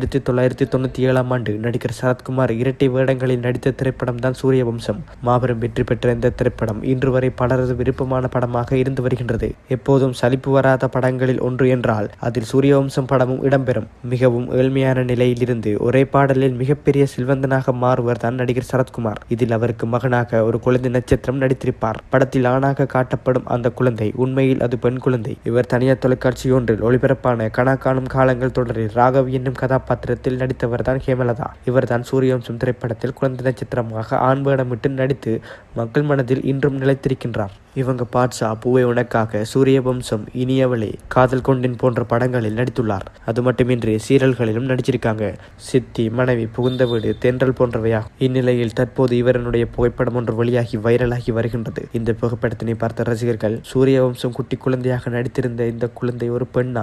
1997ஆம் ஆண்டு நடிகர் சரத்குமார் இரட்டை வேடங்களில் நடித்த திரைப்படம் தான் சூரியவம்சம். மாபெரும் வெற்றி பெற்ற இந்த திரைப்படம் இன்று வரை பலரது விருப்பமான படமாக இருந்து வருகின்றது. எப்போதும் சலிப்பு வராத படங்களில் ஒன்று என்றால் அதில் சூரியவம்சம் படமும் இடம்பெறும். மிகவும் ஏழ்மையான நிலையில் இருந்து ஒரே பாடலில் மிகப்பெரிய செல்வந்தனாக மாறுவர் தான் நடிகர் சரத்குமார். இதில் அவருக்கு மகனாக ஒரு குழந்தை நட்சத்திரம் நடித்திருப்பார். படத்தில் ஆணாக காட்டப்படும் அந்த குழந்தை உண்மையில் அது பெண் குழந்தை. இவர் தனியார் தொலைக்காட்சி ஒன்றில் ஒளிபரப்பான கனா காணும் காலங்கள் தொடரில் ராகவ் என்னும் கதாபாத்திரத்தில் நடித்தவர் தான் ஹேமலதா. இவர் தான் சூரியவம்சம் திரைப்படத்தில் குழந்தை நட்சத்திரமாக ஆண் வேடமிட்டு நடித்து மக்கள் மனதில் இன்றும் நிலைத்திருக்கின்றார். இவங்க பாட்ஷா, பூவே உனக்காக, சூரியவம்சம், இனியவளே, காதல் கொண்டேன் போன்ற படங்களில் நடித்துள்ளார். அது மட்டுமின்றி சீரியல்களிலும் நடிச்சிருக்காங்க. சித்தி, மனைவி, புகுந்த வீடு, தென்றல் போன்றவையா. இந்நிலையில் தற்போது இவரனுடைய புகைப்படம் ஒன்று வெளியாகி வைரலாகி வருகின்றது. இந்த புகைப்படத்தினை பார்த்த ரசிகர்கள் சூரியவம்சம் குட்டி குழந்தையாக நடித்திருந்த இந்த குழந்தை ஒரு பெண்ணா